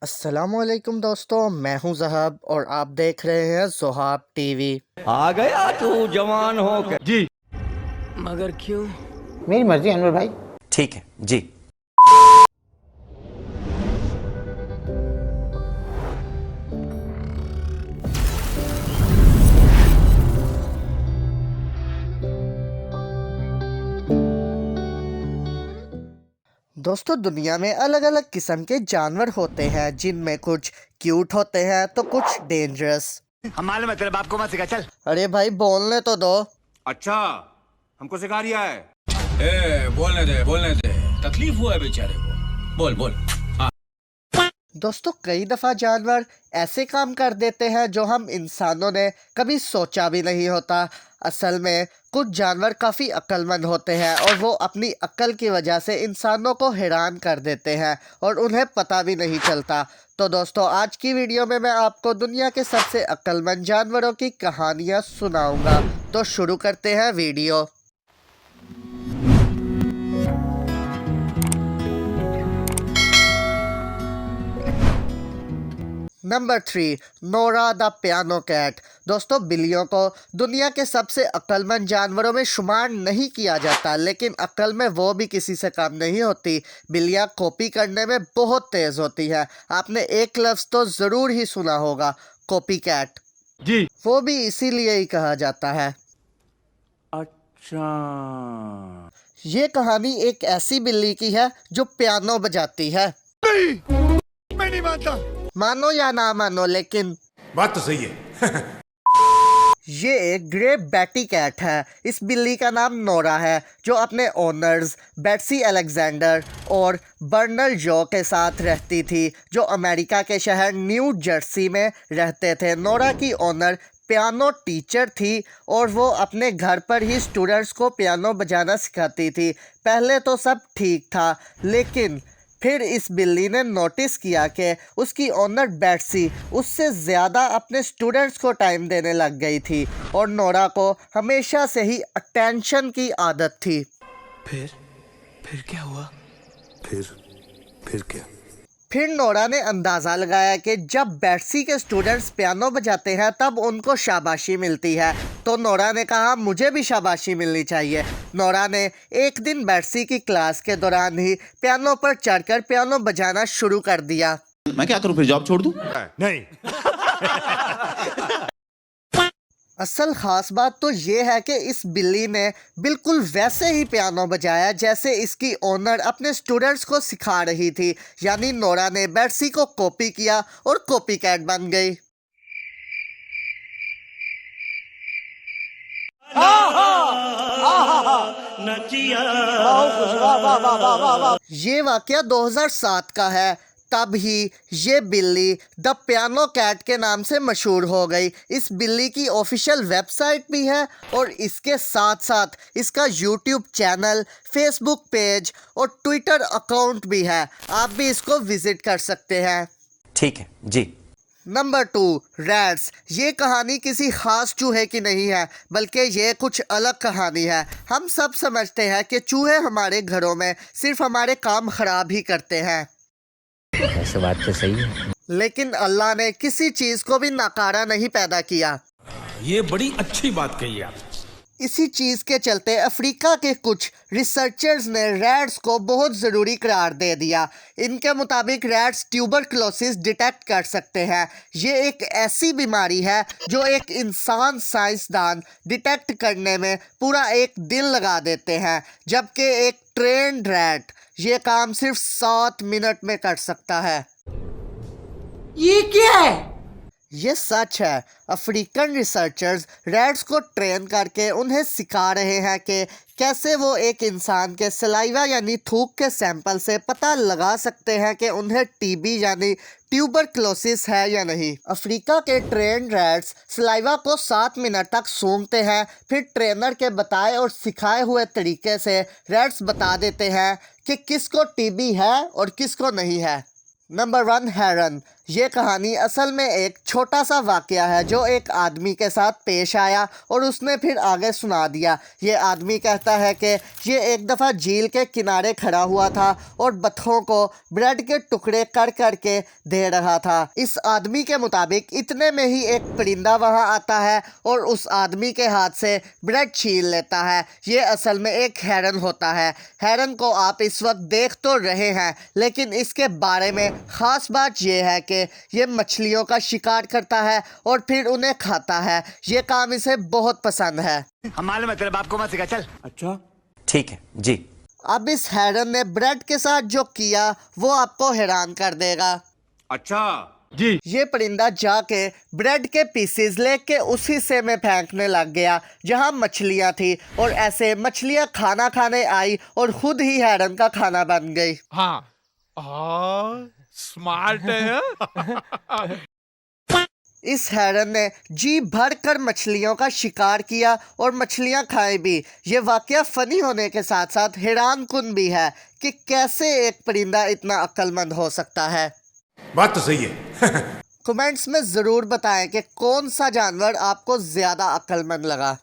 अस्सलामुअलैकुम दोस्तों, मैं हूं ज़हाब और आप देख रहे हैं ज़ोहाब टीवी। आ गया तू जवान हो के जी। मगर क्यों? मेरी मर्जी अनवर भाई। ठीक है जी। दोस्तों, दुनिया में अलग अलग किस्म के जानवर होते हैं, जिनमें कुछ क्यूट होते हैं तो कुछ डेंजरस। हम मालूम है तेरे बाप को मत सिखा, चल। अरे भाई, बोलने तो दो। अच्छा, हमको सिखा रिया है। बोलने दे। तकलीफ हुआ है बेचारे को। बोल बोल। दोस्तों, कई दफ़ा जानवर ऐसे काम कर देते हैं जो हम इंसानों ने कभी सोचा भी नहीं होता। असल में कुछ जानवर काफ़ी अक्लमंद होते हैं और वो अपनी अक्ल की वजह से इंसानों को हैरान कर देते हैं और उन्हें पता भी नहीं चलता। तो दोस्तों, आज की वीडियो में मैं आपको दुनिया के सबसे अक्लमंद जानवरों की कहानियाँ सुनाऊंगा। तो शुरू करते हैं video. Number 3, Nora the piano cat. दोस्तों, बिल्लियों को दुनिया के सबसे अक्लमंद जानवरों में शुमार नहीं किया जाता, लेकिन अक्ल में वो भी किसी से कम नहीं होती। बिल्लियाँ कॉपी करने में बहुत तेज़ होती हैं। आपने एक लफ्ज़ तो ज़रूर ही सुना होगा, कॉपी कैट जी। वो भी इसीलिए ही कहा जाता है। अच्छा, ये कहानी एक ऐसी बिल्ली की है जो पियानो बजाती है। मैं नहीं मानता। मानो या ना मानो, लेकिन बात तो सही है। ये एक ग्रे बैटी कैट है। इस बिल्ली का नाम नोरा है, जो अपने ओनर्स बेट्सी अलेक्जेंडर और बर्नल जॉ के साथ रहती थी, जो अमेरिका के शहर न्यू जर्सी में रहते थे। नोरा की ओनर पियानो टीचर थी और वो अपने घर पर ही स्टूडेंट्स को पियानो बजाना सिखाती थी। पहले तो सब ठीक था, लेकिन फिर इस बिल्ली ने नोटिस किया कि उसकी ओनर बेट्सी उससे ज़्यादा अपने स्टूडेंट्स को टाइम देने लग गई थी और नोरा को हमेशा से ही अटेंशन की आदत थी। फिर क्या हुआ? फिर क्या? फिर नोरा ने अंदाज़ा लगाया कि जब बेट्सी के स्टूडेंट्स पियानो बजाते हैं तब उनको शाबाशी मिलती है, तो नोरा ने कहा मुझे भी शाबाशी मिलनी चाहिए। नोरा ने एक दिन बेट्सी की क्लास के दौरान ही पियानो पर चढ़कर पियानो बजाना शुरू कर दिया। मैं क्या करूं, फिर जॉब छोड़ दूं? नहीं। असल ख़ास बात तो ये है कि इस बिल्ली ने बिल्कुल वैसे ही पियानो बजाया जैसे इसकी ओनर अपने स्टूडेंट्स को सिखा रही थी। यानी नोरा ने बेट्सी को कॉपी किया और कॉपी कैट बन गई। ये वाकया 2007 का है। तब ही ये बिल्ली द पियानो कैट के नाम से मशहूर हो गई। इस बिल्ली की ऑफिशियल वेबसाइट भी है और इसके साथ साथ इसका यूट्यूब चैनल, फेसबुक पेज और ट्विटर अकाउंट भी है। आप भी इसको विज़िट कर सकते हैं। ठीक है जी। Number 2, rats. ये कहानी किसी ख़ास चूहे की नहीं है, बल्कि ये कुछ अलग कहानी है। हम सब समझते हैं कि चूहे हमारे घरों में सिर्फ हमारे काम ख़राब ही करते हैं। ऐसे बात तो सही है, लेकिन अल्लाह ने किसी चीज़ को भी नाकारा नहीं पैदा किया। ये बड़ी अच्छी बात कही आप। इसी चीज़ के चलते अफ्रीका के कुछ रिसर्चर्स ने रैट्स को बहुत ज़रूरी करार दे दिया। इनके मुताबिक रैट्स ट्यूबरकुलोसिस डिटेक्ट कर सकते हैं। ये एक ऐसी बीमारी है जो एक इंसान साइंसदान डिटेक्ट करने में पूरा एक दिन लगा देते हैं, जबकि एक ट्रेंड रैट ये काम सिर्फ 7 मिनट में कर सकता है। ये क्या है? ये सच है। अफ्रीकन रिसर्चर्स रैट्स को ट्रेन करके उन्हें सिखा रहे हैं कि कैसे वो एक इंसान के सलाइवा यानी थूक के सैंपल से पता लगा सकते हैं कि उन्हें टीबी यानी ट्यूबरकुलोसिस है या नहीं। अफ्रीका के ट्रेन रैट्स सलाइवा को 7 मिनट तक सूंघते हैं, फिर ट्रेनर के बताए और सिखाए हुए तरीके से रैट्स बता देते हैं कि किसको टीबी है और किसको नहीं है। नंबर 1, हेरन। ये कहानी असल में एक छोटा सा वाकया है जो एक आदमी के साथ पेश आया और उसने फिर आगे सुना दिया। ये आदमी कहता है कि ये एक दफ़ा झील के किनारे खड़ा हुआ था और बत्तखों को ब्रेड के टुकड़े कर कर के दे रहा था। इस आदमी के मुताबिक इतने में ही एक परिंदा वहाँ आता है और उस आदमी के हाथ से ब्रेड छीन लेता है। ये असल में एक हेरन होता है। हेरन को आप इस वक्त देख तो रहे हैं, लेकिन इसके बारे में ख़ास बात यह है कि ये मछलियों का शिकार करता है और फिर उन्हें खाता है। ये काम इसे बहुत पसंद है। हम मालूम है तेरे बाप को मत सिखा, चल। अच्छा ठीक है जी। अब इस हेरन ने ब्रेड के साथ जो किया वो आपको हैरान कर देगा। अच्छा ये परिंदा जाके ब्रेड के पीसेस लेके उस हिस्से में फेंकने लग गया जहां मछलियां थी, और ऐसे मछलियां खाना खाने आई और खुद ही हेरन का खाना बन गई। हाँ स्मार्ट है। इस हेरन ने जी भर कर मछलियों का शिकार किया और मछलियां खाई भी। ये वाकया फनी होने के साथ साथ हैरान कुन भी है कि कैसे एक परिंदा इतना अक्लमंद हो सकता है। बात तो सही है। कमेंट्स में ज़रूर बताएं कि कौन सा जानवर आपको ज़्यादा अक्लमंद लगा।